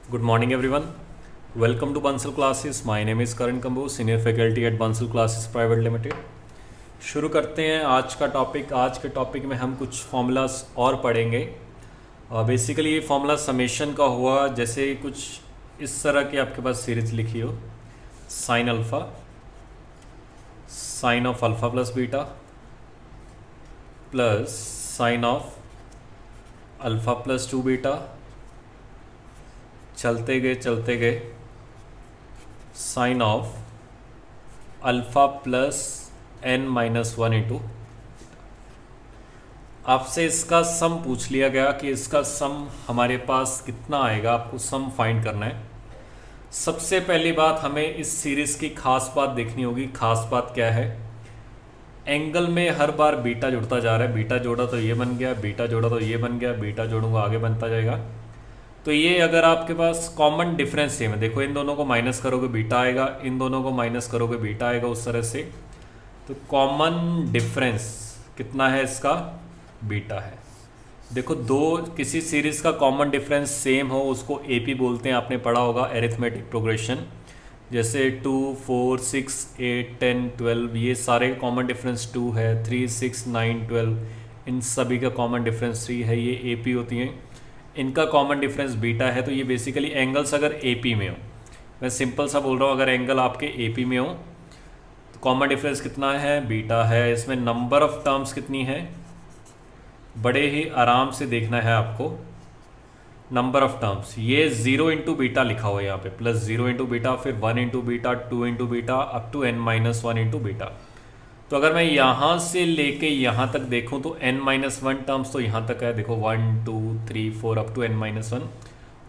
Good morning, everyone. Welcome to Bansal Classes. My name is Karan Kambu, Senior Faculty at Bansal Classes Private Limited. शुरू करते हैं आज का topic. आज के टॉपिक में हम कुछ फॉर्मूलाज और पढ़ेंगे। बेसिकली ये फॉर्मूला समेशन का हुआ, जैसे कुछ इस तरह की आपके पास सीरीज लिखी हो, sine alpha, sine of alpha plus beta plus sine of alpha plus 2 beta, चलते गए sine of alpha plus n-1 into. आपसे इसका सम पूछ लिया गया कि इसका सम हमारे पास कितना आएगा, आपको सम फाइंड करना है। सबसे पहली बात, हमें इस सीरीज़ की खास बात देखनी होगी। खास बात क्या है? एंगल में हर बार बीटा जुड़ता जा रहा है। बीटा जोड़ा तो ये बन गया, बीटा जोड़ा तो ये बन गया, बीटा जोड़ूंगा आगे बनता जाएगा। तो ये अगर आपके पास कॉमन डिफरेंस सेम है, देखो इन दोनों को माइनस करोगे बीटा आएगा, इन दोनों को माइनस करोगे बीटा आएगा, उस तरह से। तो कॉमन डिफरेंस कितना है इसका? बीटा है। देखो, दो किसी सीरीज़ का कॉमन डिफरेंस सेम हो उसको एपी बोलते हैं। आपने पढ़ा होगा एरिथमेटिक प्रोग्रेशन, जैसे 2, 4, 6, 8, 10, 12, ये सारे का कॉमन डिफरेंस 2 है। 3, 6, 9, 12, इन सभी का कॉमन डिफरेंस 3 है। ये एपी होती हैं, इनका कॉमन डिफरेंस बीटा है। तो ये बेसिकली एंगल्स अगर एपी में हो, मैं सिंपल सा बोल रहा हूँ, अगर एंगल आपके एपी में हो तो कॉमन डिफरेंस कितना है? बीटा है। इसमें नंबर ऑफ टर्म्स कितनी है? बड़े ही आराम से देखना है आपको। नंबर ऑफ टर्म्स, ये 0 इंटू बीटा लिखा हुआ है यहाँ पे, प्लस 0 इंटू बीटा, फिर 1 into beta, 2 into beta, up to n-1 into beta. तो अगर मैं यहाँ से लेके यहाँ तक देखूँ तो n-1 टर्म्स तो यहाँ तक है। देखो 1, 2, 3, 4 अप टू n-1,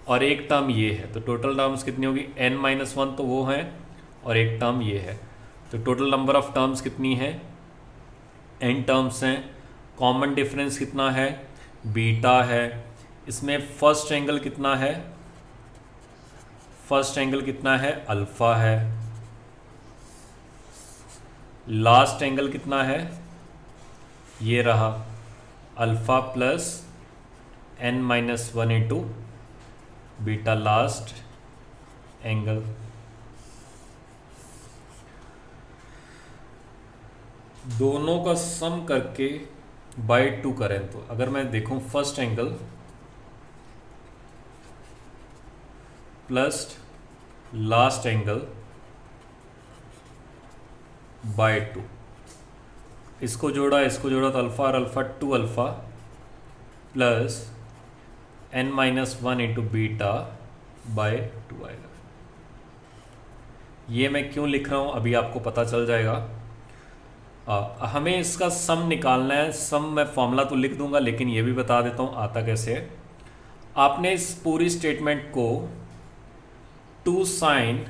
और एक टर्म ये है। तो टोटल टर्म्स कितनी होगी? n-1 तो वो है, और एक टर्म ये है। तो टोटल नंबर ऑफ टर्म्स कितनी है? n टर्म्स हैं। कॉमन डिफरेंस कितना है? बीटा है। इसमें फर्स्ट एंगल कितना है? फर्स्ट एंगल कितना है? अल्फ़ा है। लास्ट एंगल कितना है? ये रहा, alpha plus n-1 into beta, last angle. दोनों का सम करके बाय 2 करें तो अगर मैं देखूं, first angle plus last angle by 2, इसको जोड़ा तो अल्फ़ा और alpha 2 alpha plus n-1 into beta by 2 आएगा। ये मैं क्यों लिख रहा हूँ अभी आपको पता चल जाएगा। हमें इसका सम निकालना है। सम मैं फॉर्मूला तो लिख दूंगा, लेकिन ये भी बता देता हूँ आता कैसे है। आपने इस पूरी स्टेटमेंट को 2 साइन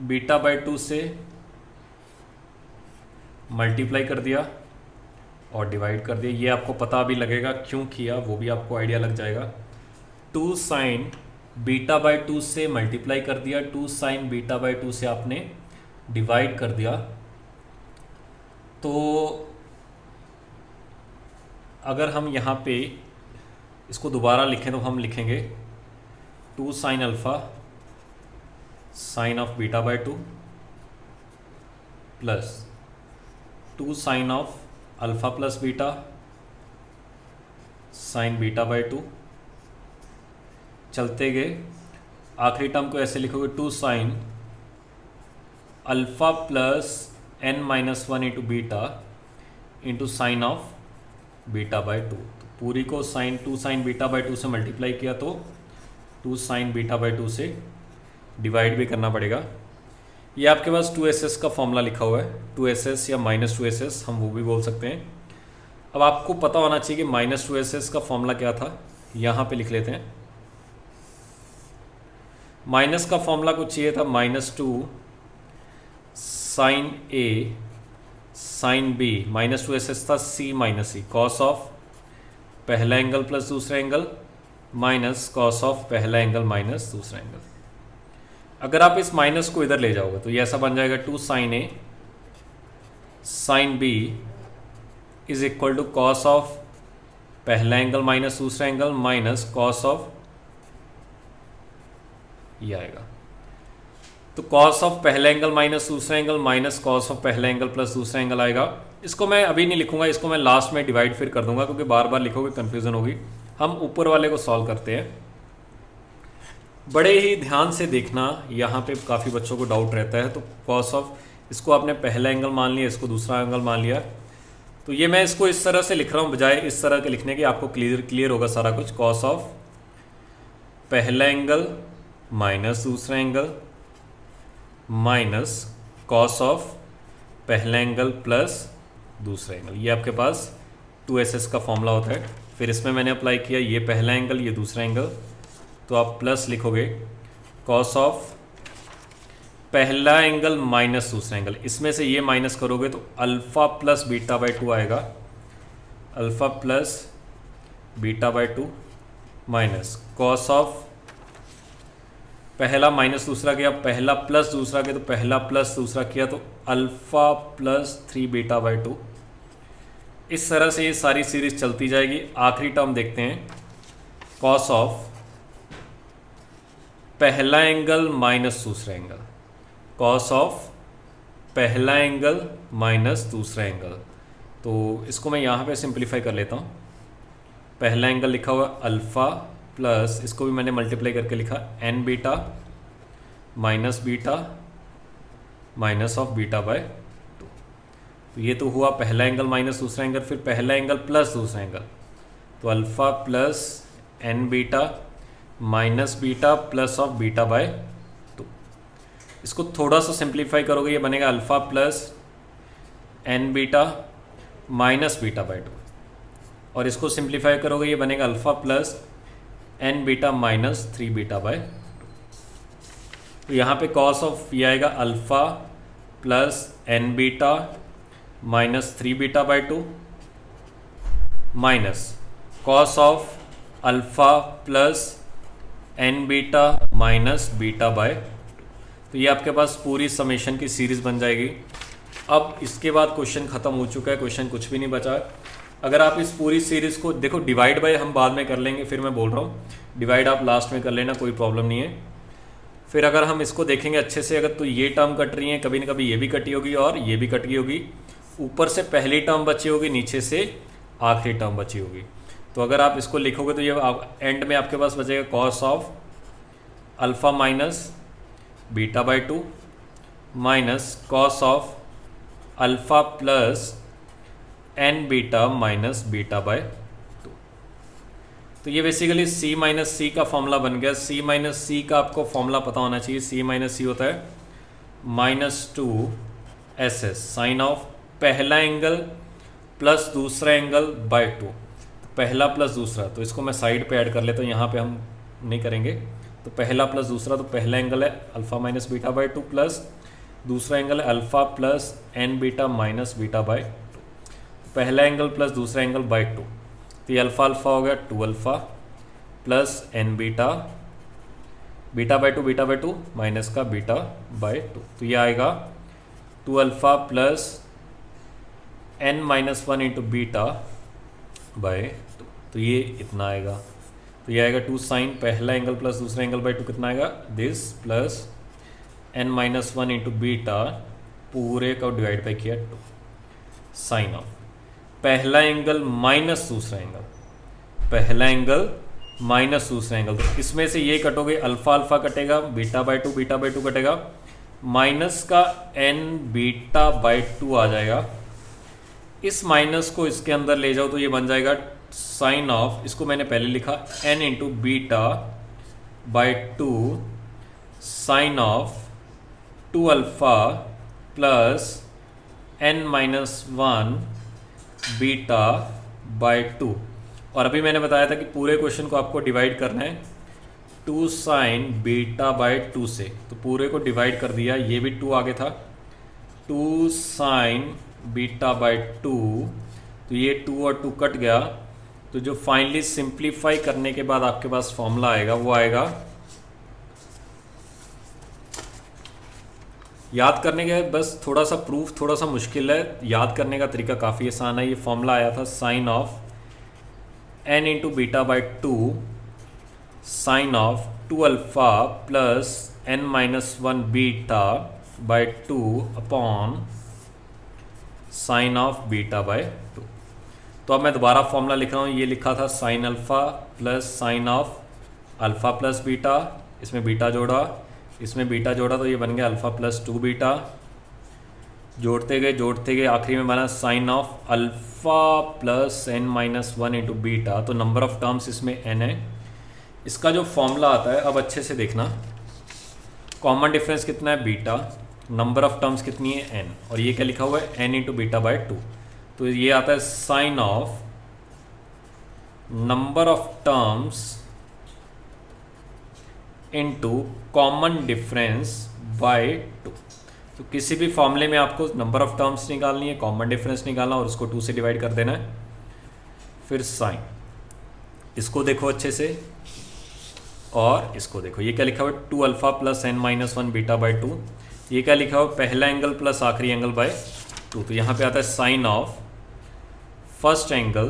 बीटा बाय 2 से मल्टीप्लाई कर दिया और डिवाइड कर दिया। ये आपको पता भी लगेगा क्यों किया, वो भी आपको आइडिया लग जाएगा। 2 साइन बीटा बाय 2 से मल्टीप्लाई कर दिया, 2 साइन बीटा बाय 2 से आपने डिवाइड कर दिया। तो अगर हम यहाँ पे इसको दोबारा लिखें तो हम लिखेंगे 2 sine alpha sine of beta by 2 plus 2 sine of alpha plus beta sine beta by 2। चलते गए, आखिरी टर्म को ऐसे लिखोगे 2 sine alpha plus n-1 into beta into sine of beta by 2। तो पूरी को साइन 2 साइन बीटा बाय 2 से मल्टीप्लाई किया तो 2 साइन बीटा बाय 2 से डिवाइड भी करना पड़ेगा। ये आपके पास 2ss का फॉर्मूला लिखा हुआ है, 2ss या -2ss हम वो भी बोल सकते हैं। अब आपको पता होना चाहिए कि -2ss का फॉर्मूला क्या था। यहाँ पे लिख लेते हैं। माइनस का फॉर्मूला कुछ चाहिए था, -2 sine A sine B, -2ss था c minus C, cos of पहला एंगल प्लस दूसरा एंगल माइनस कॉस ऑफ पहला एंगल माइनस दूसरा एंगल। अगर आप इस माइनस को इधर ले जाओगे तो ये ऐसा बन जाएगा 2 sine A sine B is equal to cos of पहला एंगल माइनस दूसरा एंगल माइनस कॉस ऑफ, ये आएगा। तो कॉस ऑफ पहला एंगल माइनस दूसरा एंगल माइनस कॉस ऑफ पहला एंगल प्लस दूसरा एंगल आएगा। इसको मैं अभी नहीं लिखूंगा, इसको मैं लास्ट में डिवाइड फिर कर दूंगा, क्योंकि बार बार लिखोगे कन्फ्यूजन होगी। हम ऊपर वाले को सॉल्व करते हैं। बड़े ही ध्यान से देखना, यहाँ पे काफ़ी बच्चों को डाउट रहता है। तो कॉस ऑफ, इसको आपने पहला एंगल मान लिया, इसको दूसरा एंगल मान लिया। तो ये मैं इसको इस तरह से लिख रहा हूँ, बजाय इस तरह के लिखने की, आपको क्लियर होगा सारा कुछ। कॉस ऑफ पहला एंगल माइनस दूसरा एंगल माइनस कॉस ऑफ पहला एंगल प्लस दूसरा एंगल, ये आपके पास 2SS का फॉर्मूला होता है। फिर इसमें मैंने अप्लाई किया ये पहला एंगल ये दूसरा एंगल, तो आप प्लस लिखोगे कॉस ऑफ पहला एंगल माइनस दूसरा एंगल। इसमें से ये माइनस करोगे तो अल्फ़ा प्लस बीटा बाई 2 आएगा, alpha plus beta by 2 minus cos of पहला माइनस दूसरा किया, पहला प्लस दूसरा किया, तो पहला प्लस दूसरा किया तो अल्फ़ा प्लस 3 बीटा बाई 2। इस तरह से ये सारी सीरीज चलती जाएगी। आखिरी टर्म देखते हैं, कॉस ऑफ पहला एंगल माइनस दूसरा एंगल, कॉस ऑफ पहला एंगल माइनस दूसरा एंगल। तो इसको मैं यहाँ पे सिंप्लीफाई कर लेता हूँ। पहला एंगल लिखा हुआ अल्फ़ा प्लस, इसको भी मैंने मल्टीप्लाई करके लिखा n beta minus beta minus of beta by 2। तो ये तो हुआ पहला एंगल माइनस दूसरा एंगल। फिर पहला एंगल प्लस दूसरा एंगल, तो alpha plus n beta minus beta plus of beta by 2। इसको थोड़ा सा सिंप्लीफाई करोगे, ये बनेगा alpha plus n beta minus beta by 2, और इसको सिंप्लीफाई करोगे ये बनेगा alpha plus n beta minus 3 beta by 2। तो यहाँ पे कॉस ऑफ ये आएगा alpha plus n beta minus 3 beta by 2 minus cos of alpha plus n beta minus beta by 2। तो ये आपके पास पूरी समेशन की सीरीज़ बन जाएगी। अब इसके बाद क्वेश्चन ख़त्म हो चुका है, क्वेश्चन कुछ भी नहीं बचा है। अगर आप इस पूरी सीरीज़ को देखो, डिवाइड बाय हम बाद में कर लेंगे, फिर मैं बोल रहा हूँ डिवाइड आप लास्ट में कर लेना, कोई प्रॉब्लम नहीं है। फिर अगर हम इसको देखेंगे अच्छे से, अगर तो ये टर्म कट रही है, कभी ना कभी ये भी कटी होगी और ये भी कटी होगी। ऊपर से पहली टर्म बची होगी, नीचे से आखिरी टर्म बची होगी। तो अगर आप इसको लिखोगे तो ये एंड में आपके पास बचेगा cos of alpha minus beta by 2 minus cos of alpha plus n beta minus beta by 2। तो ये बेसिकली C माइनस सी का फॉर्मूला बन गया। C माइनस सी का आपको फॉर्मूला पता होना चाहिए। C माइनस सी होता है -2SS साइन ऑफ पहला एंगल प्लस दूसरा एंगल बाय 2। पहला प्लस दूसरा, तो इसको मैं साइड पे ऐड कर लेता हूँ, यहाँ पे हम नहीं करेंगे। तो पहला प्लस दूसरा, तो पहला एंगल है alpha minus beta by 2 plus दूसरा एंगल है alpha plus n beta minus beta by 2। पहला एंगल प्लस दूसरा एंगल बाय 2, तो ये अल्फ़ा अल्फ़ा हो गया 2 alpha plus n beta beta by 2 minus का बीटा बाय 2। तो ये आएगा 2 alpha plus n minus 1 into beta by 2। तो ये इतना आएगा। तो ये आएगा 2 साइन पहला एंगल प्लस दूसरा एंगल बाय 2 कितना आएगा this plus n minus 1 into beta पूरे का डिवाइड बाई किया 2 साइन ऑफ पहला एंगल माइनस दूसरा एंगल, पहला एंगल माइनस दूसरा एंगल। तो इसमें से ये कटोगे, अल्फ़ा अल्फ़ा कटेगा, बीटा बाय 2 कटेगा, माइनस का एन बीटा बाय 2 आ जाएगा। इस माइनस को इसके अंदर ले जाओ तो ये बन जाएगा साइन ऑफ, इसको मैंने पहले लिखा n into beta by 2 sine of 2 alpha plus n minus 1 beta by 2। और अभी मैंने बताया था कि पूरे क्वेश्चन को आपको डिवाइड करना है 2 साइन बीटा बाय 2 से, तो पूरे को डिवाइड कर दिया। ये भी 2 आगे था, 2 साइन बीटा बाय 2, तो ये 2 और 2 कट गया। तो जो फाइनली सिंप्लीफाई करने के बाद आपके पास फॉर्मूला आएगा वो आएगा, याद करने के बस थोड़ा सा प्रूफ थोड़ा सा मुश्किल है, याद करने का तरीका काफ़ी आसान है। ये फॉर्मूला आया था sine of n into beta by two sine of 2 alpha plus n minus one beta by two upon sine of beta by two. तो अब मैं दोबारा फॉर्मूला लिख रहा हूँ, ये लिखा था sign alpha plus sine of alpha plus beta, इसमें बीटा जोड़ा, इसमें बीटा जोड़ा तो ये बन गया अल्फ़ा प्लस टू बीटा, जोड़ते गए आखिरी में बना sine of alpha plus n minus one into beta. तो नंबर ऑफ टर्म्स इसमें n है। इसका जो फॉर्मूला आता है, अब अच्छे से देखना, कॉमन डिफरेंस कितना है बीटा, नंबर ऑफ टर्म्स कितनी है n, और ये क्या लिखा हुआ है n into beta by two. तो ये आता है sine of number of terms into common difference by two. तो किसी भी फॉर्मूले में आपको नंबर ऑफ टर्म्स निकालनी है, कॉमन डिफरेंस निकालना और उसको 2 से डिवाइड कर देना है। फिर साइन, इसको देखो अच्छे से और इसको देखो, ये क्या लिखा हुआ है 2 alpha plus n minus one beta by two. ये क्या लिखा हुआ है पहला एंगल प्लस आखिरी एंगल बाय टू। तो यहाँ पे आता है sine of first angle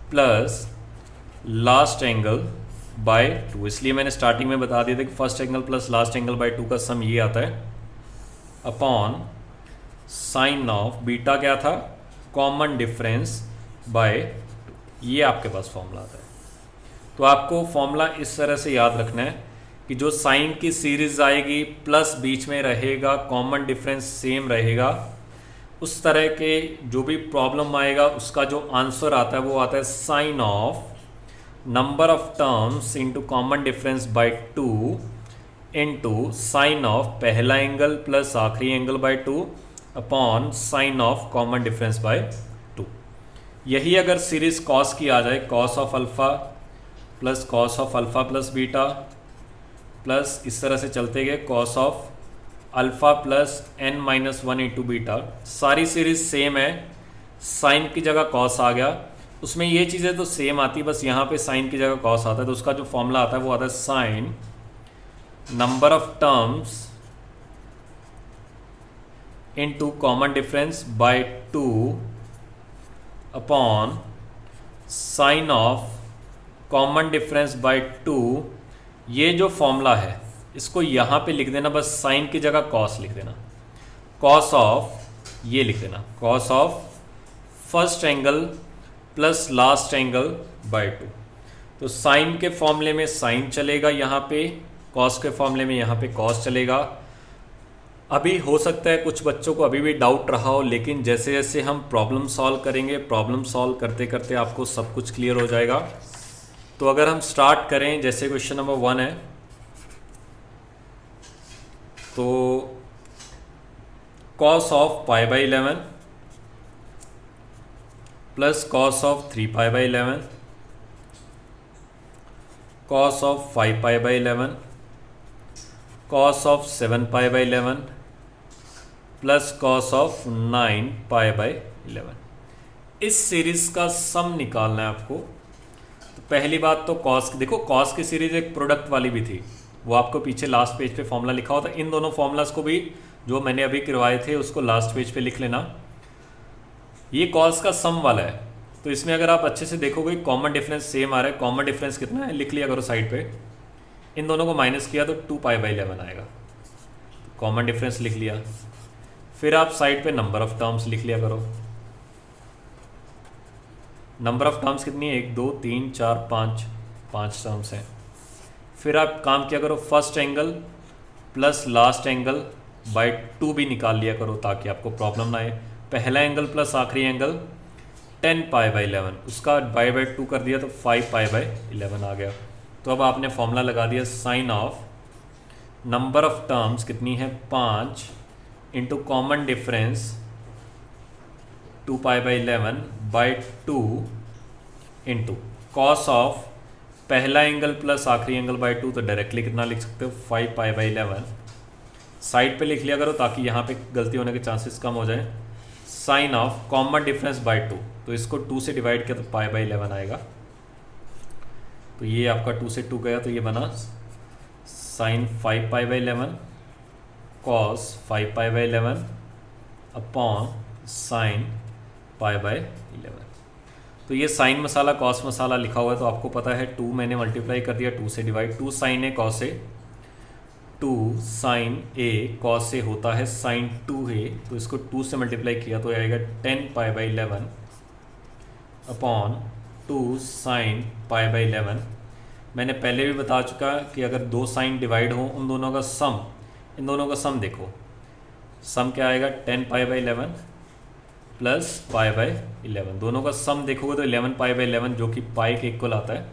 plus last angle by two. इसलिए मैंने स्टार्टिंग में बता दिया था कि first angle plus last angle by two का सम ये आता है अपॉन साइन ऑफ बीटा क्या था कॉमन डिफरेंस बाय टू। ये आपके पास फॉर्मूला आता है। तो आपको फॉर्मूला इस तरह से याद रखना है कि जो साइन की सीरीज आएगी प्लस बीच में रहेगा, कॉमन डिफरेंस सेम रहेगा, उस तरह के जो भी प्रॉब्लम आएगा उसका जो आंसर आता है वो आता है sine of number of terms into common difference by two into sine of पहला एंगल प्लस आखिरी angle by two upon sine of common difference by two. यही अगर सीरीज कॉस की आ जाए, cos of alpha plus cos of alpha plus beta plus इस तरह से चलते गए cos of alpha plus n minus one into beta, सारी सीरीज सेम है, साइन की जगह कॉस आ गया, उसमें ये चीज़ें तो सेम आती, बस यहाँ पे साइन की जगह कॉस आता है। तो उसका जो फॉर्मूला आता है वो आता है sine number of terms into common difference by two upon sine of common difference by two. ये जो फॉर्मूला है इसको यहाँ पे लिख देना, बस साइन की जगह कॉस लिख देना, कॉस ऑफ ये लिख देना cos of first angle plus last angle by two. तो साइन के फॉर्मूले में साइन चलेगा यहाँ पे, कॉस के फॉर्मूले में यहाँ पे कॉस चलेगा। अभी हो सकता है कुछ बच्चों को अभी भी डाउट रहा हो, लेकिन जैसे जैसे हम प्रॉब्लम सॉल्व करेंगे, प्रॉब्लम सॉल्व करते करते आपको सब कुछ क्लियर हो जाएगा। तो अगर हम स्टार्ट करें, जैसे क्वेश्चन नंबर 1 है, तो cos of pi by 11 plus cos of 3 pi by 11 cos of 5 pi by 11 cos of 7 pi by 11 plus cos of 9 pi by 11। इस सीरीज का सम निकालना है आपको। तो पहली बात तो कॉस, देखो कॉस की सीरीज एक प्रोडक्ट वाली भी थी, वो आपको पीछे लास्ट पेज पे फॉर्मूला लिखा होता है। इन दोनों फॉर्मूलाज को भी जो मैंने अभी करवाए थे उसको लास्ट पेज पे लिख लेना। ये कॉस का सम वाला है, तो इसमें अगर आप अच्छे से देखोगे कॉमन डिफरेंस सेम आ रहा है। कॉमन डिफरेंस कितना है लिख लिया करो साइड पे, इन दोनों को माइनस किया तो 2 पाई बाई 11 आएगा। कॉमन डिफरेंस लिख लिया, फिर आप साइड पे नंबर ऑफ टर्म्स लिख लिया करो। नंबर ऑफ टर्म्स कितनी है 1 2 3 4 5 5 टर्म्स हैं। फिर आप काम किया करो first angle plus last angle by 2 भी निकाल लिया करो ताकि आपको प्रॉब्लम ना आए। पहला एंगल प्लस आखिरी एंगल 10 पाई बाई 11, उसका बाय 2 कर दिया तो 5 पाई बाई 11 आ गया। तो अब आपने फॉर्मूला लगा दिया sine of number of terms कितनी है 5 into common difference 2 pi by 11 by 2 into cos of पहला एंगल प्लस आखिरी एंगल बाई 2, तो डायरेक्टली कितना लिख सकते हो 5 पाई बाई 11। साइड पे लिख लिया करो ताकि यहाँ पे गलती होने के चांसेस कम हो जाए। Sine of common difference by 2, तो इसको 2 से डिवाइड किया तो पाई बाई 11 आएगा। तो ये आपका 2 से 2 गया तो ये बना sine 5 pi by 11 cos 5 pi by 11 upon sine pi by 11। तो ये साइन मसाला कॉस मसाला लिखा हुआ है, तो आपको पता है 2 मैंने मल्टीप्लाई कर दिया 2 से divide, 2 sine A cos A, 2 sine A cos A होता है साइन 2a, तो इसको 2 से मल्टीप्लाई किया तो आएगा 10π/11 अपॉन 2 साइन π/11। मैंने पहले भी बता चुका कि अगर दो साइन डिवाइड हो उन दोनों का सम, इन दोनों का सम देखो, सम क्या आएगा 10π/11 प्लस π/11, दोनों का सम देखोगे तो 11π/11 जो कि पाई के इक्वल आता है,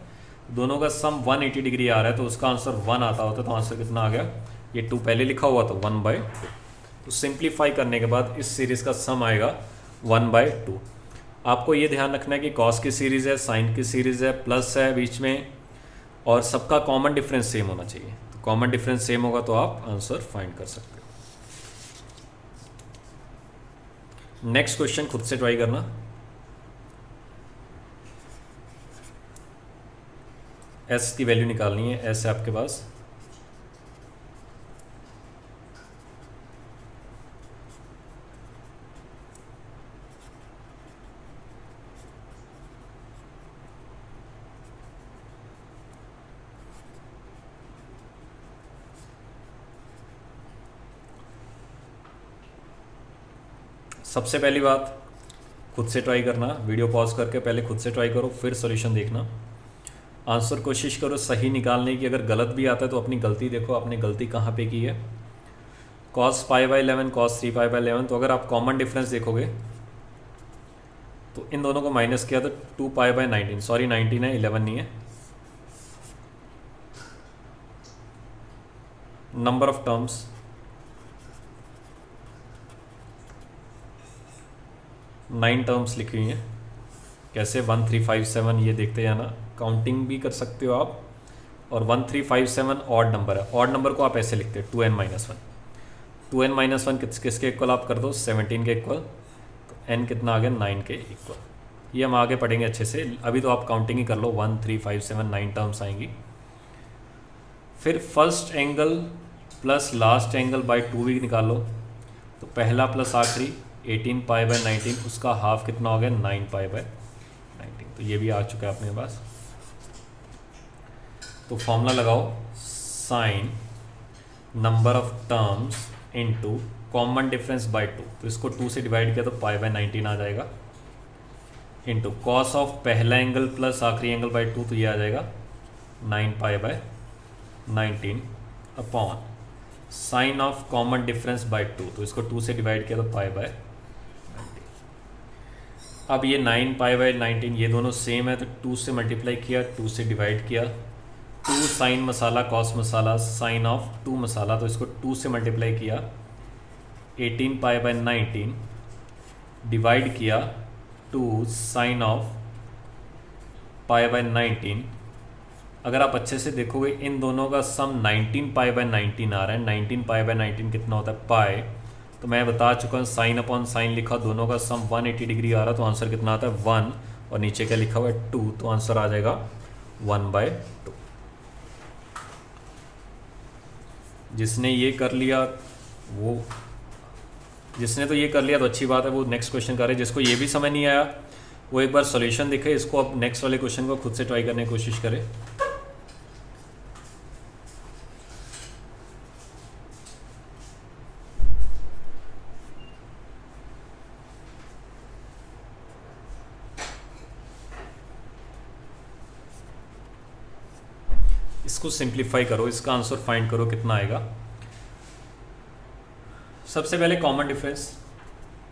दोनों का सम 180 डिग्री आ रहा है, तो उसका आंसर 1 आता होता है, तो आंसर कितना आ गया, ये 2 पहले लिखा हुआ तो 1/2, तो सिंप्लीफाई करने के बाद इस सीरीज़ का सम आएगा 1/2। आपको ये ध्यान रखना है कि कॉस की सीरीज़ है, साइन की सीरीज़ है, प्लस है बीच में, और सबका कॉमन डिफरेंस सेम होना चाहिए, तो कॉमन डिफरेंस सेम होगा तो आप आंसर फाइंड कर सकते हो। नेक्स्ट क्वेश्चन खुद से ट्राई करना। एस की वैल्यू निकालनी है, एस है आपके पास, सबसे पहली बात खुद से ट्राई करना, वीडियो पॉज करके पहले खुद से ट्राई करो, फिर सॉल्यूशन देखना, आंसर कोशिश करो सही निकालने की। अगर गलत भी आता है तो अपनी गलती देखो, आपने गलती कहाँ पे की है। cos π/11 cos 3π/11, तो अगर आप कॉमन डिफरेंस देखोगे तो इन दोनों को माइनस किया तो 2π/19, सॉरी 19 है 11 नहीं है। Number of terms, nine terms लिखी हुई हैं, कैसे 1 3 5 7 ये देखते जाना, काउंटिंग भी कर सकते हो आप, और 1 3 5 7 ऑड नंबर है, ऑड नंबर को आप ऐसे लिखते हैं 2n-1, 2n-1 किसके इक्वल आप कर दो 17 के इक्वल, तो n कितना आ गया 9 के इक्वल। ये हम आगे पढ़ेंगे अच्छे से, अभी तो आप काउंटिंग ही कर लो, 1 3 5 7 9 टर्म्स आएंगी। फिर first angle plus last angle by 2 भी निकाल लो, तो पहला प्लस आखिरी 18π/19, उसका हाफ कितना हो गया 9π/19, तो ये भी आ चुका है अपने पास। तो फॉर्मूला लगाओ, sine number of terms into common difference by 2, तो इसको 2 से डिवाइड किया तो π/19 आ जाएगा, इनटू कॉस ऑफ पहला एंगल प्लस आखिरी एंगल बाय 2, तो ये आ जाएगा 9π/19 upon sine of common difference by 2, तो इसको 2 से डिवाइड किया तो π/19। अब ये 9π/19 ये दोनों सेम है, तो 2 से मल्टीप्लाई किया, 2 से डिवाइड किया, 2 साइन मसाला कॉस मसाला साइन ऑफ 2 मसाला, तो इसको 2 से मल्टीप्लाई किया, 18π/19 डिवाइड किया 2 साइन ऑफ π/19। अगर आप अच्छे से देखोगे इन दोनों का सम 19π/19 आ रहा है, 19π/19 कितना होता है पाई, तो मैं बता चुका हूँ साइन अपॉन साइन लिखा, दोनों का सम 180 डिग्री आ रहा है, तो आंसर कितना आता है 1, और नीचे क्या लिखा हुआ है 2, तो आंसर आ जाएगा 1/2। जिसने ये कर लिया वो, जिसने तो ये कर लिया तो अच्छी बात है, वो नेक्स्ट क्वेश्चन करे। जिसको ये भी समझ नहीं आया वो एक बार सॉल्यूशन देखे, इसको अब नेक्स्ट वाले क्वेश्चन को खुद से ट्राई करने की कोशिश करे। इसको सिंप्लीफाई करो, इसका आंसर फाइंड करो कितना आएगा। सबसे पहले कॉमन डिफरेंस,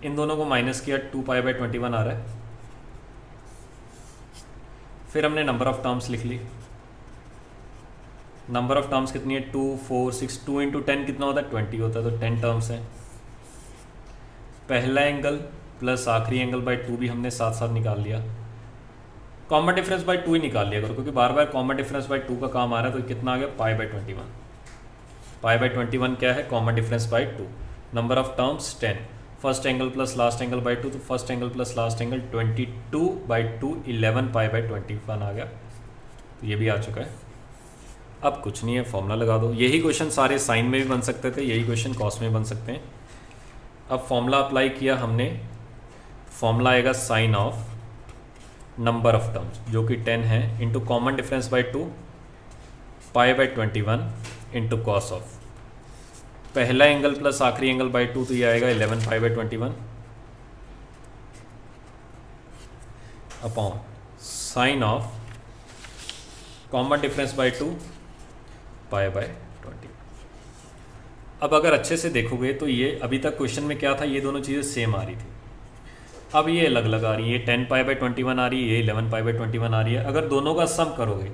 इन दोनों को माइनस किया, 2π/21 आ रहा है। फिर हमने नंबर ऑफ टर्म्स लिख ली, नंबर ऑफ टर्म्स कितनी है 2 4 6, 2 × 10 कितना होता है 20 होता है, तो 10 टर्म्स हैं। पहला एंगल प्लस आखिरी एंगल बाय 2 भी हमने साथ साथ निकाल लिया, कॉमन डिफरेंस बाय 2 ही निकाल लिया करो, क्योंकि बार बार कॉमन डिफरेंस बाय 2 का काम आ रहा है। तो कितना आ गया π/21, π/21 क्या है common difference by 2। Number of terms 10, first angle plus last angle by 2, तो first angle plus last angle 22/2 11π/21 आ गया, तो ये भी आ चुका है। अब कुछ नहीं है, फॉर्मूला लगा दो। यही क्वेश्चन सारे साइन में भी बन सकते थे, यही क्वेश्चन कॉस में बन सकते हैं। अब फॉर्मूला अप्लाई किया हमने, फॉर्मूला आएगा sine of number of terms जो कि 10 है into common difference by 2 pi by 21 into cos of पहला एंगल प्लस आखिरी एंगल बाई 2 तो ये आएगा 11 pi by 21 upon sine of common difference by 2 pi by 20। अब अगर अच्छे से देखोगे तो ये अभी तक क्वेश्चन में क्या था, ये दोनों चीज़ें सेम आ रही थी, अब ये अलग अलग आ रही है। ये 10 पाई बाई 21 आ रही है, ये 11 पाई बाई 21 आ रही है। अगर दोनों का सम करोगे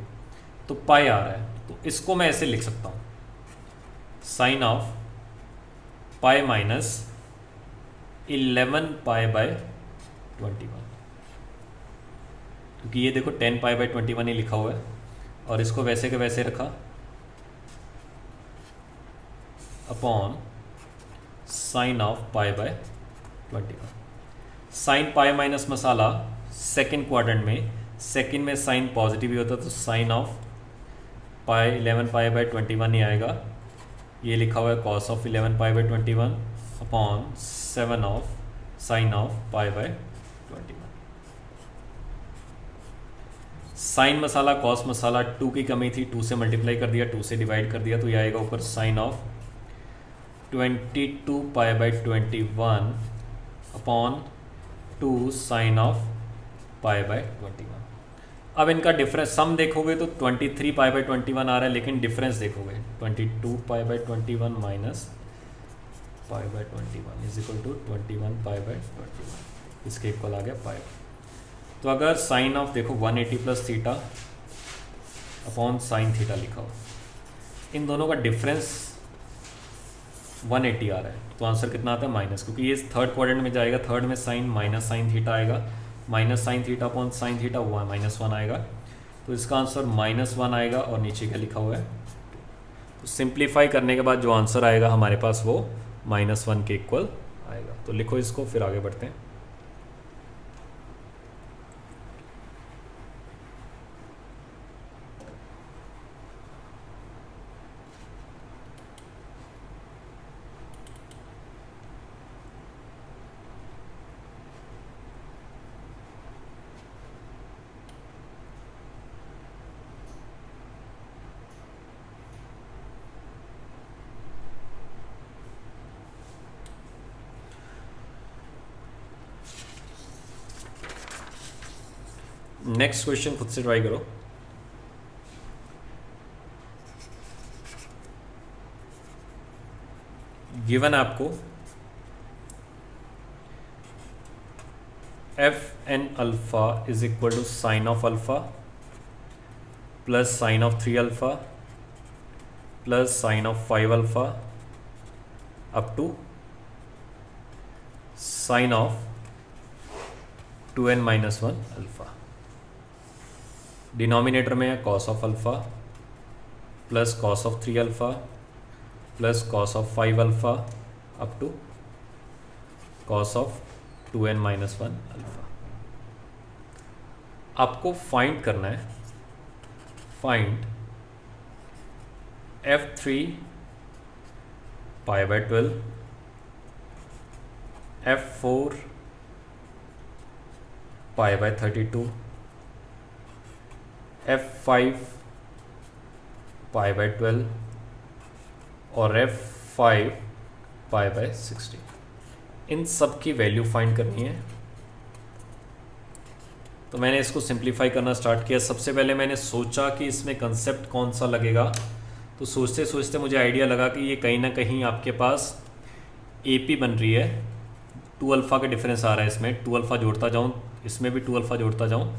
तो पाई आ रहा है, तो इसको मैं ऐसे लिख सकता हूँ sine of pi minus 11 pi by 21, क्योंकि ये देखो 10 पाई बाई 21 ही लिखा हुआ है और इसको वैसे के वैसे रखा upon sine of pi by 21। Sine pi minus मसाला सेकेंड क्वाड्रेंट में साइन पॉजिटिव ही होता है, तो sine of pi 11 pi by 21 ही आएगा। ये लिखा हुआ है cos of 11 pi by 21 upon 7 of sine of pi by 21। Sine मसाला कॉस मसाला 2 की कमी थी, 2 से मल्टीप्लाई कर दिया, 2 से डिवाइड कर दिया, तो ये आएगा ऊपर sine of 22 pi by 21 upon 2 sine of pi by 21। अब इनका डिफरेंस सम देखोगे तो 23 पाई बाई 21 आ रहा है, लेकिन डिफरेंस देखोगे 22 pi by 21 minus pi by 21 is equal to 21 pi by 21, इसके इक्वल आ गया पाई। तो अगर साइन ऑफ देखो 180 plus theta upon sine theta लिखा हो, इन दोनों का डिफरेंस 180 आ रहा है, तो आंसर कितना आता है माइनस, क्योंकि ये थर्ड क्वाड्रेंट में जाएगा, थर्ड में साइन माइनस साइन थीटा आएगा, minus sine theta upon sine theta -1 आएगा, तो इसका आंसर -1 आएगा और नीचे क्या लिखा हुआ है। तो सिंप्लीफाई करने के बाद जो आंसर आएगा हमारे पास वो -1 के इक्वल आएगा। तो लिखो इसको, फिर आगे बढ़ते हैं। नेक्स्ट क्वेश्चन खुद से ट्राई करो। गिवन आपको f n alpha is equal to sine of alpha plus sine of 3 alpha plus sine of 5 alpha up to sine of 2n minus 1 alpha. Denominator में है cos of alpha plus cos of 3 alpha plus cos of 5 alpha up to cos of 2n minus 1 alpha. आपको find करना है, find f3 pi by 12, f4 pi by 32, f5 pi by 12 और f5 pi by 60। इन सब की value find करनी है। तो मैंने इसको सिंप्लीफाई करना स्टार्ट किया। सबसे पहले मैंने सोचा कि इसमें कंसेप्ट कौन सा लगेगा, तो सोचते सोचते मुझे आइडिया लगा कि ये कहीं ना कहीं आपके पास AP बन रही है। 2 अल्फ़ा का डिफरेंस आ रहा है इसमें, 2 अल्फ़ा जोड़ता जाऊँ, इसमें भी 2 अल्फ़ा जोड़ता जाऊँ,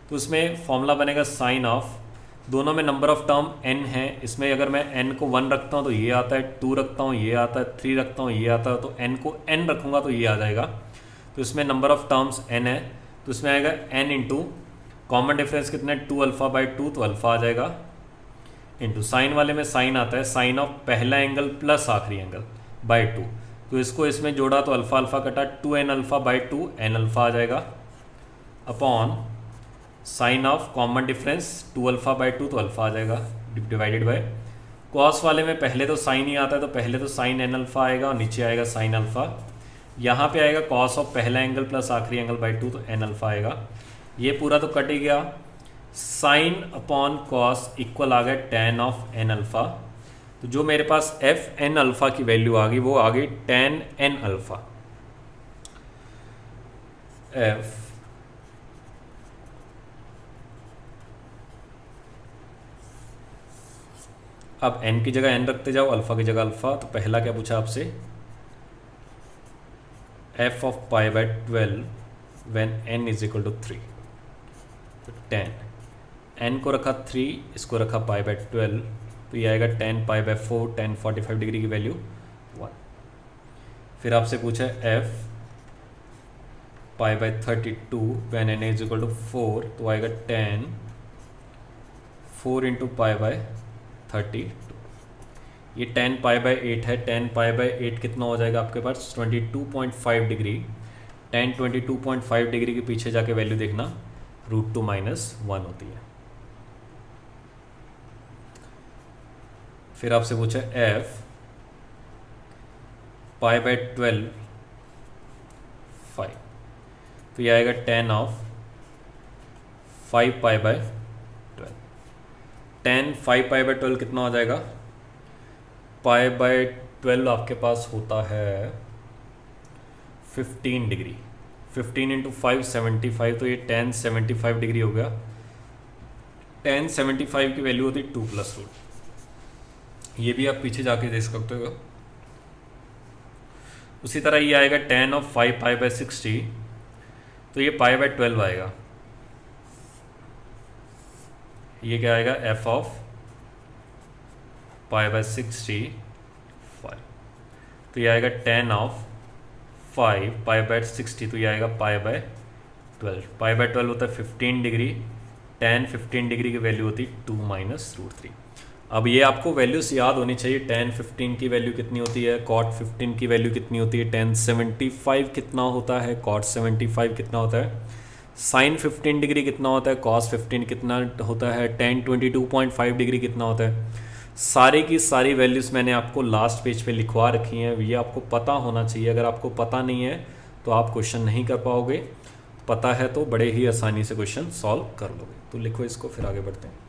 तो इसमें फॉर्मूला बनेगा साइन ऑफ, दोनों में नंबर ऑफ टर्म n है, इसमें अगर मैं n को 1 रखता हूँ तो ये आता है, 2 रखता हूँ ये आता है, 3 रखता हूँ ये आता है, तो n को n रखूँगा तो ये आ जाएगा। तो इसमें नंबर ऑफ टर्म्स n है, तो इसमें आएगा n इंटू कॉमन डिफरेंस कितना है 2 अल्फ़ा बाई 2, तो अल्फ़ा आ जाएगा, इंटू साइन वाले में साइन आता है, साइन ऑफ पहला एंगल प्लस आखिरी एंगल बाई 2, तो इसको इसमें जोड़ा तो अल्फ़ा अल्फ़ा कटा 2n alpha by 2 n alpha आ जाएगा, upon sine of common difference 2 alpha by 2, तो अल्फ़ा आ जाएगा, डिवाइडेड बाय कॉस वाले में पहले तो साइन ही आता है, तो पहले तो साइन n अल्फ़ा आएगा और नीचे आएगा साइन अल्फ़ा, यहाँ पे आएगा कॉस ऑफ पहला एंगल प्लस आखिरी एंगल बाई 2, तो n अल्फ़ा आएगा, ये पूरा तो कट ही गया। साइन अपॉन कॉस इक्वल आ गया टेन ऑफ एन अल्फ़ा। तो जो मेरे पास एफ एन अल्फ़ा की वैल्यू आ गई वो आ गई टेन एन अल्फ़ा। एफ अब एन की जगह एन रखते जाओ, अल्फ़ा की जगह अल्फ़ा। तो पहला क्या पूछा आपसे, f of pi by 12 when n is equal to 3। तो 10 एन को रखा 3, इसको रखा पाई बाय 12, तो ये आएगा 10 पाई बाय 4, 10 45 डिग्री की वैल्यू 1। फिर आपसे पूछा f pi by 32 when n is equal to 4, तो आएगा 10 4 इंटू पाई बाय 32। ये 10 पाई बाय 8 है, 10 पाई बाय 8 कितना हो जाएगा आपके पास 22.5 डिग्री। 10 22.5 डिग्री के पीछे जाके वैल्यू देखना, √2 - 1 होती है। फिर आपसे पूछा एफ पाई बाय 12 5, तो ये आएगा 10 of 5 pi by 12। 10 5 pi by 12 कितना हो जाएगा, पाई बाय 12 आपके पास होता है 15 डिग्री। 15 इंटू 5 75, तो ये 10 75 डिग्री हो गया। 10 75 की वैल्यू होती है 2 + रूट। ये भी आप पीछे जाके देख सकते हो। उसी तरह ये आएगा 10 ऑफ 5 पाई बाय 60, तो ये पाई बाय 12 आएगा। ये क्या आएगा, एफ ऑफ पाई बाय 65, तो ये आएगा 10 ऑफ 5 पाई बाय 60, तो ये आएगा पाई बाय 12। पाई बाय 12 होता है 15 डिग्री। 10 15 डिग्री की वैल्यू होती है 2 - √3। अब ये आपको वैल्यूज याद होनी चाहिए। 10 15 की वैल्यू कितनी होती है, कॉट 15 की वैल्यू कितनी होती है, 10 75 कितना होता है, कॉट 75 कितना होता है, साइन 15 डिग्री कितना होता है, कॉस 15 कितना होता है, 10 22.5 डिग्री कितना होता है। सारी की सारी वैल्यूज़ मैंने आपको लास्ट पेज पे लिखवा रखी हैं। ये आपको पता होना चाहिए। अगर आपको पता नहीं है तो आप क्वेश्चन नहीं कर पाओगे, पता है तो बड़े ही आसानी से क्वेश्चन सॉल्व कर लोगे। तो लिखो इसको, फिर आगे बढ़ते हैं।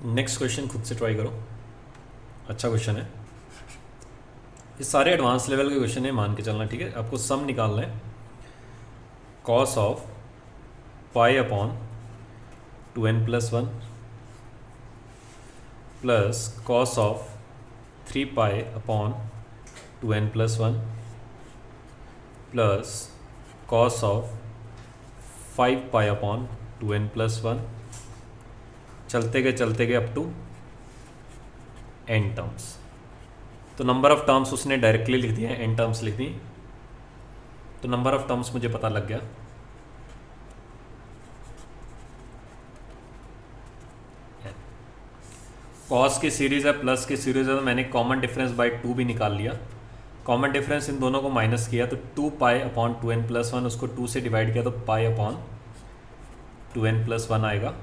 नेक्स्ट क्वेश्चन खुद से ट्राई करो, अच्छा क्वेश्चन है। ये सारे एडवांस लेवल के क्वेश्चन है, मान के चलना, ठीक है। आपको सम निकालना है, cos of pi upon 2n + 1 plus cos of 3 pi upon 2n + 1 plus cos of 5 pi upon 2n + 1, चलते गए अप टू n टर्म्स। तो नंबर ऑफ टर्म्स उसने डायरेक्टली लिख दिया, n टर्म्स लिख दी, तो नंबर ऑफ टर्म्स मुझे पता लग गया। कॉस की सीरीज़ है, प्लस की सीरीज़ है, तो मैंने कॉमन डिफरेंस बाय 2 भी निकाल लिया। कॉमन डिफरेंस इन दोनों को माइनस किया तो 2 पाई अपॉन 2n + 1, उसको 2 से डिवाइड किया तो पाई अपॉन 2n + 1 आएगा।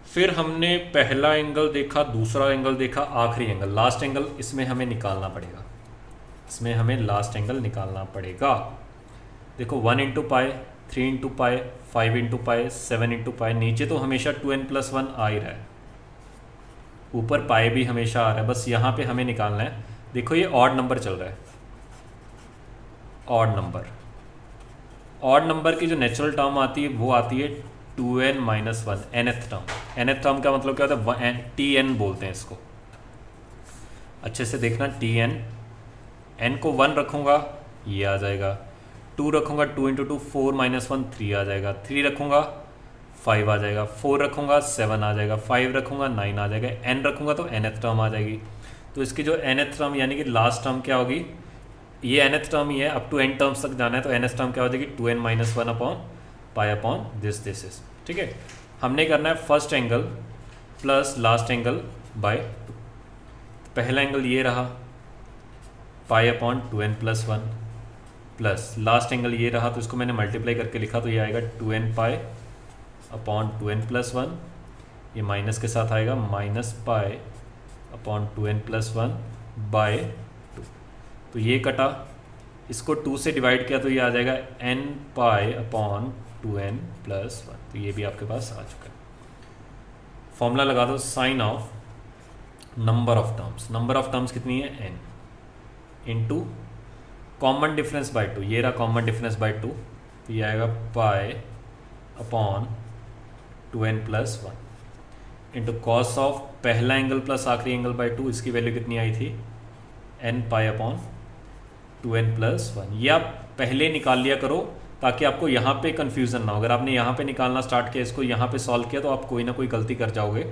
फिर हमने पहला एंगल देखा, दूसरा एंगल देखा, आखिरी एंगल, लास्ट एंगल इसमें हमें निकालना पड़ेगा। इसमें हमें लास्ट एंगल निकालना पड़ेगा। देखो 1 into pi, 3 into pi, 5 into pi, 7 into pi. नीचे तो हमेशा 2n + 1 आ ही रहा है, ऊपर पाई भी हमेशा आ रहा है, बस यहाँ पे हमें निकालना है। देखो ये ऑड नंबर चल रहा है, ऑड नंबर। ऑड नंबर की जो नेचुरल टर्म आती है वो आती है 2n - 1, nth term. nth term का मतलब क्या होता है, tn बोलते हैं इसको। अच्छे से देखना, tn, n को 1 रखूँगा ये आ जाएगा, 2 रखूँगा 2 इंटू 2 4 - 1 3 आ जाएगा, 3 रखूँगा 5 आ जाएगा, 4 रखूँगा 7 आ जाएगा, 5 रखूँगा 9 आ जाएगा, n रखूँगा तो nth टर्म आ जाएगी। तो इसकी जो nth टर्म यानी कि लास्ट टर्म क्या होगी, ये nth टर्म ही है, अप टू n टर्म्स तक जाना है, तो nth टर्म क्या हो जाएगी 2n minus one upon pi upon this is, ठीक है। हमने करना है first angle plus last angle by 2। पहला एंगल ये रहा pi upon 2n plus one, plus last angle ये रहा, तो इसको मैंने मल्टीप्लाई करके लिखा, तो ये आएगा 2n pi upon 2n plus one, ये माइनस के साथ आएगा minus pi upon 2n plus one by 2। तो ये कटा, इसको 2 से डिवाइड किया तो ये आ जाएगा n pi upon 2n plus one, तो ये भी आपके पास आ चुका है। फॉर्मूला लगा दो, sine of number of terms, number of terms कितनी है n, into common difference by 2, ये रहा कॉमन डिफरेंस बाय 2, तो ये आएगा pi upon 2n plus one, into cos of पहला एंगल प्लस आखिरी एंगल बाय 2, इसकी वैल्यू कितनी आई थी n pi upon 2n plus one. ये आप पहले निकाल लिया करो ताकि आपको यहाँ पे कन्फ्यूज़न ना हो। अगर आपने यहाँ पे निकालना स्टार्ट किया, इसको यहाँ पे सॉल्व किया, तो आप कोई ना कोई गलती कर जाओगे।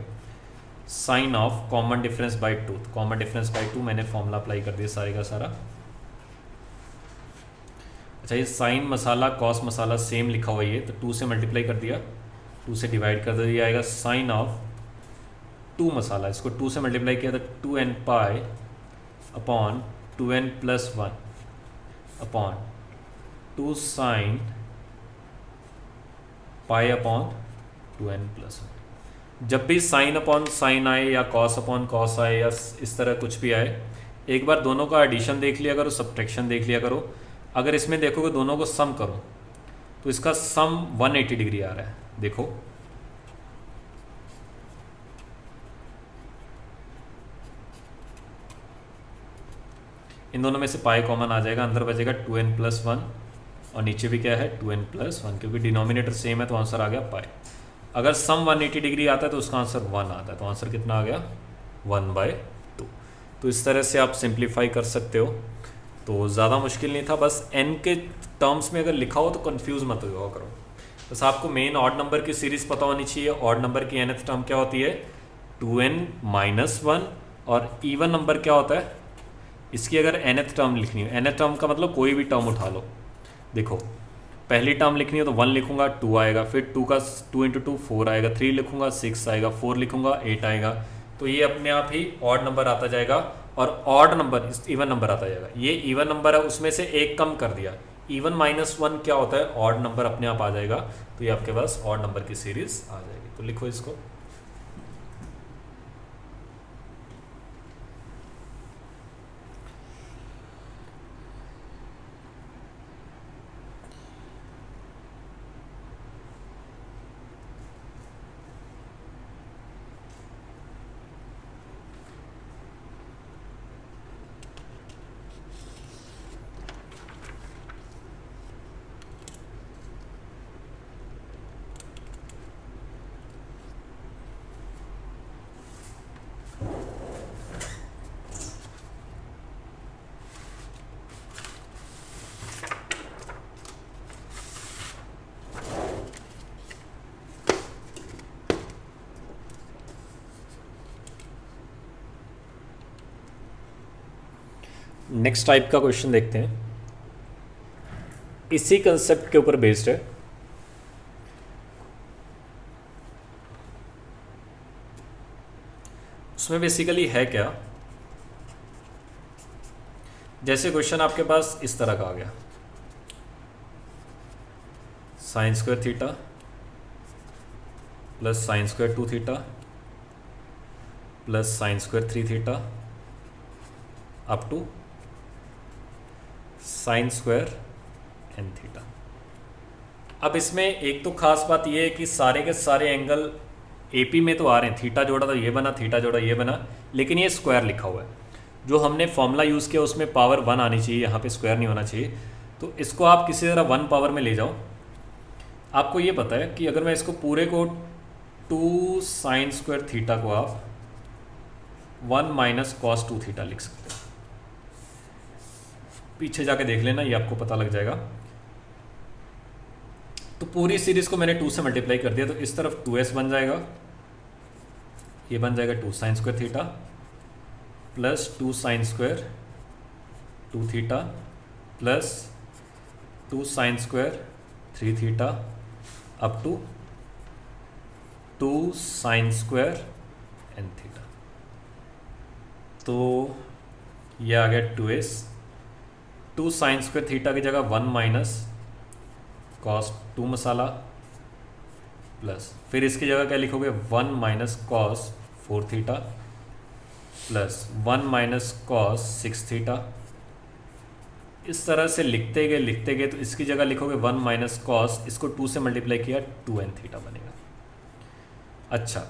Sine of common difference by 2, common difference by 2 मैंने फॉर्मूला अप्लाई कर दिया सारे का सारा। अच्छा, ये साइन मसाला कॉस मसाला सेम लिखा हुआ है, तो 2 से मल्टीप्लाई कर दिया, 2 से डिवाइड कर दिया, आएगा साइन ऑफ 2 मसाला, इसको 2 से मल्टीप्लाई किया तो 2n pi upon 2n plus one upon 2 sine pi upon 2n plus one. जब भी साइन अपॉन साइन आए या कॉस अपॉन कॉस आए या इस तरह कुछ भी आए, एक बार दोनों का एडिशन देख लिया करो, सब्ट्रैक्शन देख लिया करो। अगर इसमें देखोगे दोनों को सम करो तो इसका सम 180 डिग्री आ रहा है, देखो इन दोनों में से पाई कॉमन आ जाएगा, अंदर बचेगा 2n प्लस वन और नीचे भी क्या है 2n प्लस वन, क्योंकि डिनोमिनेटर सेम है तो आंसर आ गया पाई। अगर सम 180 डिग्री आता है तो उसका आंसर 1 आता है, तो आंसर कितना आ गया 1/2। तो इस तरह से आप सिंप्लीफाई कर सकते हो, तो ज़्यादा मुश्किल नहीं था। बस n के टर्म्स में अगर लिखा हो तो कंफ्यूज मत हुआ करो। बस आपको मेन ऑड नंबर की सीरीज़ पता होनी चाहिए। ऑड नंबर की nth टर्म क्या होती है 2n माइनस वन, और इवन नंबर क्या होता है, इसकी अगर nth टर्म लिखनी हो, nth टर्म का मतलब कोई भी टर्म उठा लो। देखो पहली टर्म लिखनी हो तो 1 लिखूंगा 2 आएगा, फिर 2 का 2 × 2 4 आएगा, 3 लिखूंगा 6 आएगा, 4 लिखूंगा 8 आएगा। तो ये अपने आप ही ऑड नंबर आता जाएगा, और ऑड नंबर इवन नंबर आता जाएगा। ये इवन नंबर है, उसमें से एक कम कर दिया, इवन माइनस वन क्या होता है ऑड नंबर अपने आप आ जाएगा। तो ये आपके पास ऑड नंबर की सीरीज आ जाएगी। तो लिखो इसको, नेक्स्ट टाइप का क्वेश्चन देखते हैं, इसी कंसेप्ट के ऊपर बेस्ड है। उसमें बेसिकली है क्या, जैसे क्वेश्चन आपके पास इस तरह का आ गया, sine square theta plus sine square 2 theta plus sine square 3 theta up to sine square n theta. अब इसमें एक तो खास बात यह है कि सारे के सारे एंगल AP में तो आ रहे हैं, थीटा जोड़ा तो ये बना, थीटा जोड़ा ये बना, लेकिन ये स्क्वायर लिखा हुआ है। जो हमने फॉर्मूला यूज़ किया उसमें पावर 1 आनी चाहिए, यहाँ पे स्क्वायर नहीं होना चाहिए। तो इसको आप किसी तरह 1 पावर में ले जाओ। आपको ये पता है कि अगर मैं इसको पूरे को 2 साइन स्क्वायर थीटा को आप 1 माइनस कॉस 2 थीटा लिख सकते हो। पीछे जाके देख लेना, ये आपको पता लग जाएगा। तो पूरी सीरीज को मैंने 2 से मल्टीप्लाई कर दिया, तो इस तरफ 2s बन जाएगा, ये बन जाएगा 2 sine square theta plus 2 sine square 2 theta plus 2 sine square 3 theta up to 2 sine square n theta. तो ये आ गया 2s। 2 साइन स्क्वायर थीटा की जगह 1 माइनस कॉस 2 मसाला प्लस फिर इसकी जगह क्या लिखोगे 1 minus cos 4 theta plus 1 minus cos 6 theta. इस तरह से लिखते गए तो इसकी जगह लिखोगे 1 माइनस कॉस, इसको 2 से मल्टीप्लाई किया 2n थीटा बनेगा। अच्छा,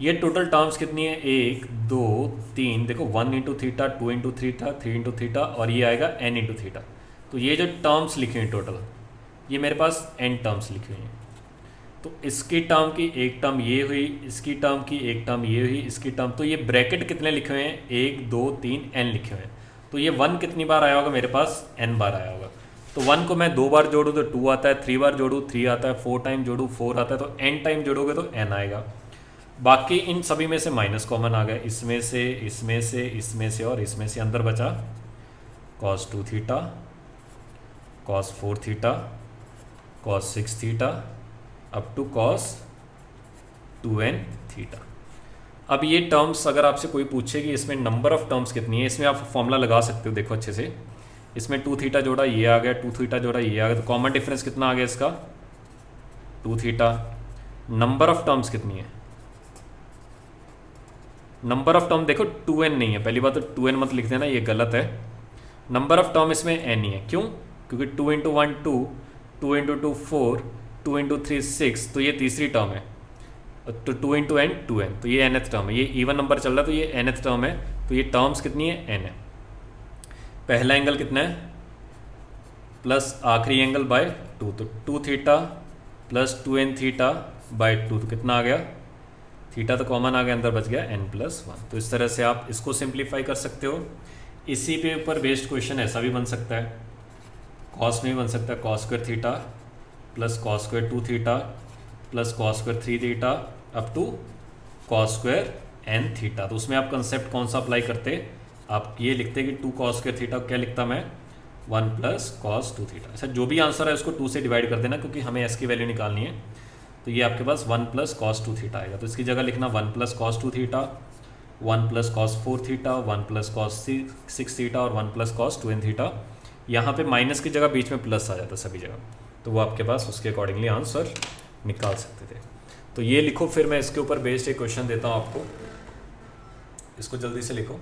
ये टोटल टर्म्स कितनी है 1 2 3, देखो 1 into theta 2 into theta 3 into theta और ये आएगा n इंटू थीटा। तो ये जो टर्म्स लिखे हैं टोटल, ये मेरे पास n टर्म्स लिखी हुई हैं। तो इसकी टर्म की एक टर्म ये हुई, इसकी टर्म की एक टर्म ये हुई, इसकी टर्म, तो ये ब्रैकेट कितने लिखे हुए हैं 1 2 3 n लिखे हुए हैं। तो ये 1 कितनी बार आया होगा मेरे पास n बार आया होगा। तो 1 को मैं 2 बार जोड़ूँ तो 2 आता है, 3 बार जोड़ूँ 3 आता है, 4 टाइम जोड़ूँ 4 आता है, तो n टाइम जोड़ोगे तो n आएगा। बाकी इन सभी में से माइनस कॉमन आ गया, इसमें से इसमें से इसमें से और इसमें से अंदर बचा cos 2 theta cos 4 theta cos 6 theta up to cos 2n theta. अब ये टर्म्स अगर आपसे कोई पूछे कि इसमें नंबर ऑफ टर्म्स कितनी है, इसमें आप फॉर्मूला लगा सकते हो। देखो अच्छे से, इसमें 2 थीटा जोड़ा ये आ गया, 2 थीटा जोड़ा ये आ गया, तो कॉमन डिफरेंस कितना आ गया इसका 2 थीटा। नंबर ऑफ टर्म्स कितनी है, नंबर ऑफ टर्म देखो 2n नहीं है, पहली बात तो 2n मत लिख देना, ये गलत है। नंबर ऑफ टर्म इसमें n ही है, क्यों? क्योंकि 2 इंटू 1 2, 2 इंटू 2 4, 2 इंटू 3 6, तो ये तीसरी टर्म है। तो 2 इंटू n 2n, तो ये nth टर्म है, ये इवन नंबर चल रहा है तो ये nth टर्म है। तो ये टर्म्स कितनी है n है। पहला एंगल कितना है प्लस आखिरी एंगल बाय 2, तो 2 theta plus 2n theta by 2, तो कितना आ गया थीटा तो कॉमन आ गया, अंदर बच गया n+1। तो इस तरह से आप इसको सिंप्लीफाई कर सकते हो। इसी पे ऊपर बेस्ड क्वेश्चन ऐसा भी बन सकता है, कॉस में भी बन सकता है, cos square theta plus cos square 2 theta plus cos square 3 theta up to cos square n theta. तो उसमें आप कंसेप्ट कौन सा अप्लाई करते, आप ये लिखते कि 2 कॉस स्क्वायर थीटा, क्या लिखता मैं 1 प्लस कॉस 2 थीटा। अच्छा, जो भी आंसर है उसको 2 से डिवाइड कर देना, क्योंकि हमें s की वैल्यू निकालनी है। तो ये आपके पास 1 प्लस कॉस 2 थीटा आएगा, तो इसकी जगह लिखना 1 plus cos 2 theta, 1 plus cos 4 theta, 1 plus cos 6 theta और 1 प्लस कॉस 2n थीटा। यहाँ पे माइनस की जगह बीच में प्लस आ जाता सभी जगह, तो वो आपके पास उसके अकॉर्डिंगली आंसर निकाल सकते थे। तो ये लिखो, फिर मैं इसके ऊपर बेस्ड एक क्वेश्चन देता हूँ आपको, इसको जल्दी से लिखो।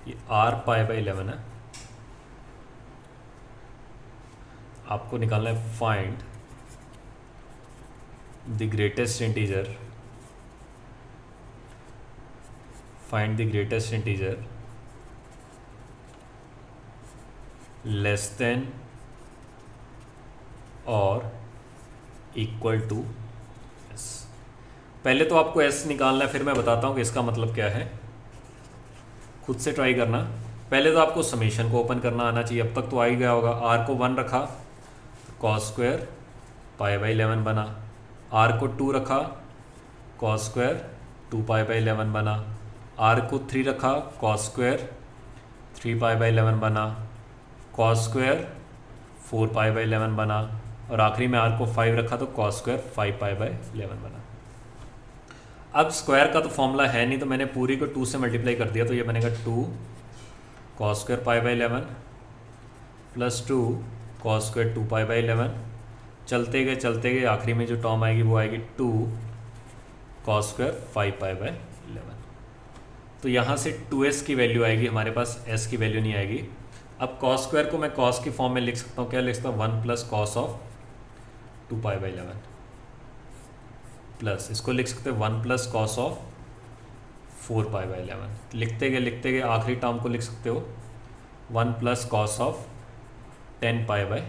ये r π/11 है, आपको निकालना है find the greatest integer, find the greatest integer less than और इक्वल टू s। पहले तो आपको s निकालना है, फिर मैं बताता हूँ कि इसका मतलब क्या है, खुद से ट्राई करना। पहले तो आपको समेशन को ओपन करना आना चाहिए, अब तक तो आ ही गया होगा। r को 1 रखा कॉस स्क्वायर π/11 बना, r को 2 रखा कॉस स्क्वायर 2 π/11 बना, r को 3 रखा कॉस स्क्वायर 3 π/11 बना, कॉस स्क्वायर 4 π/11 बना, और आखिरी में r को 5 रखा तो कॉस स्क्वायर 5 π/11 बना। अब स्क्वायर का तो फॉर्मूला है नहीं, तो मैंने पूरी को 2 से मल्टीप्लाई कर दिया, तो ये बनेगा 2 cos square π/11 plus 2 cos square 2 π/11। चलते गए आखिरी में जो टर्म आएगी वो आएगी 2 कॉस स्क्वायर 5 π/11। तो यहाँ से 2s की वैल्यू आएगी हमारे पास, s की वैल्यू नहीं आएगी। अब कॉस स्क्वायर को मैं कॉस की फॉर्म में लिख सकता हूँ, क्या लिख सकता हूँ 1 प्लस कॉस ऑफ 2 π/11 प्लस इसको लिख सकते हैं 1 प्लस कॉस ऑफ 4π/11। लिखते गए आखिरी टर्म को लिख सकते हो 1 प्लस कॉस ऑफ 10π/11।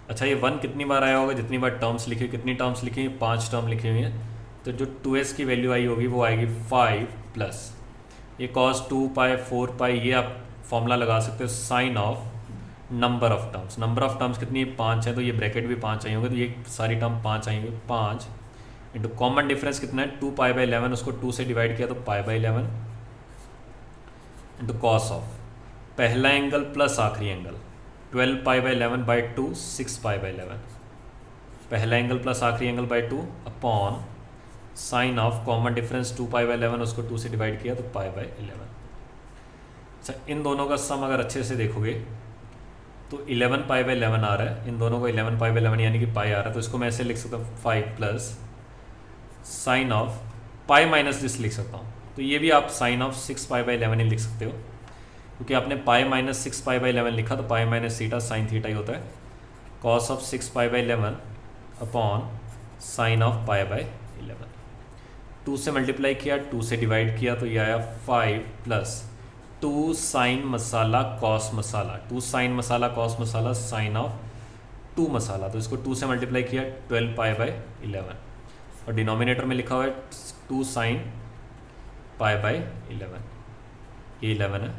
अच्छा, ये 1 कितनी बार आया होगा? जितनी बार टर्म्स लिखी, कितनी टर्म्स लिखी हैं? 5 टर्म लिखी हुई हैं। तो जो 2s की वैल्यू आई होगी वो आएगी 5 प्लस ये cos 2π 4π, ये आप फॉर्मूला लगा सकते हो sine of number of terms. Number of terms कितनी है? 5 है, तो ये ब्रैकेट भी 5 आई होंगे, तो ये सारी टर्म 5 आएंगे। 5 इंटू कॉमन डिफरेंस कितना है? 2π/11, उसको 2 से डिवाइड किया तो π/11 इंटू कॉस ऑफ पहला एंगल प्लस आखिरी एंगल 12π/11/2 6π/11, पहला एंगल प्लस आखिरी angle by 2 upon sine of common difference 2π/11, उसको 2 से डिवाइड किया तो π/11। अच्छा, इन दोनों का सम अगर अच्छे से देखोगे तो 11π/11 आ रहा है, इन दोनों को 11π/11 यानी कि पाई आ रहा है, तो इसको मैं ऐसे लिख सकता हूँ 5 plus sine of pi minus this लिख सकता हूँ। तो ये भी आप साइन ऑफ 6π/11 ही लिख सकते हो, क्योंकि आपने पाई माइनस 6π/11 लिखा तो pi minus theta sine theta ही होता है। Cos of 6π/11 upon sine of π/11। 2 से मल्टीप्लाई किया, 2 से डिवाइड किया तो ये आया 5 प्लस 2 साइन मसाला कॉस मसाला, 2 साइन मसाला कॉस मसाला साइन ऑफ 2 मसाला, तो इसको 2 से मल्टीप्लाई किया 12π/11 और डिनोमिनेटर में लिखा हुआ है 2 साइन π/11, ये 11 है।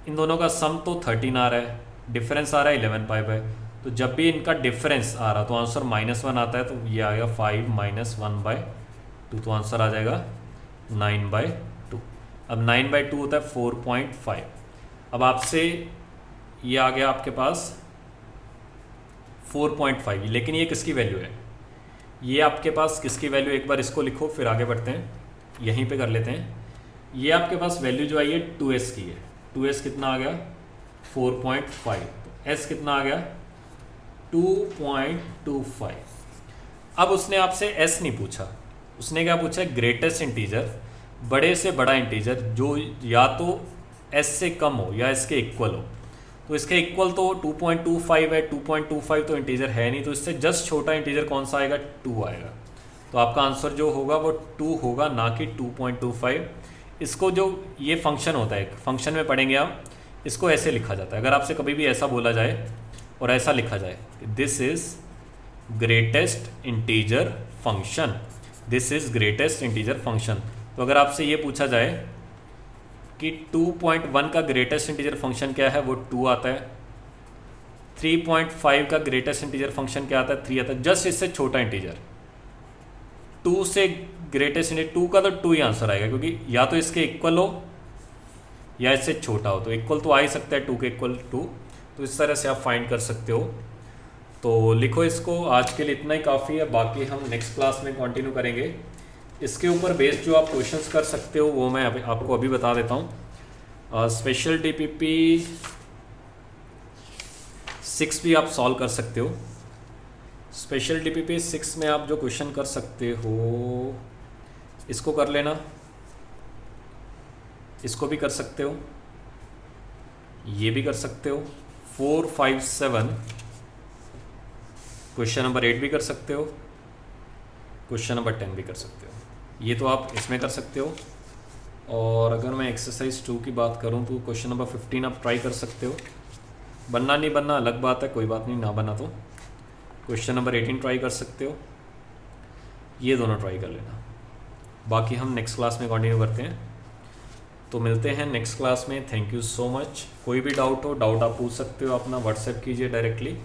इन दोनों का सम तो 13 आ रहा है, डिफरेंस आ रहा है 11π/, तो जब भी इनका डिफरेंस आ रहा तो आंसर -1 आता है, तो ये आएगा 5 - 1/2, तो आंसर आ जाएगा 9/2। अब 9/2 होता है 4.5। अब आपसे ये आ गया आपके पास 4.5, लेकिन ये किसकी वैल्यू है? ये आपके पास किसकी वैल्यू? एक बार इसको लिखो फिर आगे बढ़ते हैं, यहीं पे कर लेते हैं। ये आपके पास वैल्यू जो आई है 2s की है। 2s कितना आ गया? 4.5। तो s कितना आ गया? 2.25। अब उसने आपसे s नहीं पूछा, उसने क्या पूछा? ग्रेटेस्ट इंटीजर, बड़े से बड़ा इंटीजर जो या तो s से कम हो या इसके इक्वल हो। तो इसके इक्वल तो 2.25 है, 2.25 तो इंटीजर है नहीं, तो इससे जस्ट छोटा इंटीजर कौन सा आएगा? 2 आएगा। तो आपका आंसर जो होगा वो 2 होगा, ना कि 2.25। इसको जो ये फंक्शन होता है, फंक्शन में पढ़ेंगे आप, इसको ऐसे लिखा जाता है। अगर आपसे कभी भी ऐसा बोला जाए और ऐसा लिखा जाए, this is greatest integer function, this is greatest integer function, तो अगर आपसे ये पूछा जाए कि 2.1 का ग्रेटेस्ट इंटीजर फंक्शन क्या है, वो 2 आता है। 3.5 का ग्रेटेस्ट इंटीजर फंक्शन क्या आता है? 3 आता है। जस्ट इससे छोटा इंटीजर 2 से ग्रेटेस्ट इंटीजर 2 का तो 2 ही आंसर आएगा, क्योंकि या तो इसके इक्वल हो या इससे छोटा हो, तो इक्वल तो आ ही सकता है 2 के इक्वल 2, तो इस तरह से आप फाइंड कर सकते हो। तो लिखो इसको, आज के लिए इतना ही काफ़ी है, बाकी हम नेक्स्ट क्लास में कंटिन्यू करेंगे। इसके ऊपर बेस्ड जो आप क्वेश्चंस कर सकते हो वो मैं आपको अभी बता देता हूँ। स्पेशल DPP 6 भी आप सॉल्व कर सकते हो। स्पेशल DPP 6 में आप जो क्वेश्चन कर सकते हो, इसको कर लेना, इसको भी कर सकते हो, ये भी कर सकते हो। 4, 5, 7 क्वेश्चन नंबर 8 भी कर सकते हो, क्वेश्चन नंबर 10 भी कर सकते हो, ये तो आप इसमें कर सकते हो। और अगर मैं एक्सरसाइज 2 की बात करूं तो क्वेश्चन नंबर 15 आप ट्राई कर सकते हो। बनना नहीं बनना अलग बात है, कोई बात नहीं, ना बना तो क्वेश्चन नंबर 18 ट्राई कर सकते हो, ये दोनों ट्राई कर लेना। बाकी हम नेक्स्ट क्लास में कंटिन्यू करते हैं, तो मिलते हैं नेक्स्ट क्लास में। Thank you so much. कोई भी डाउट हो, डाउट आप पूछ सकते हो, अपना व्हाट्सएप कीजिए डायरेक्टली।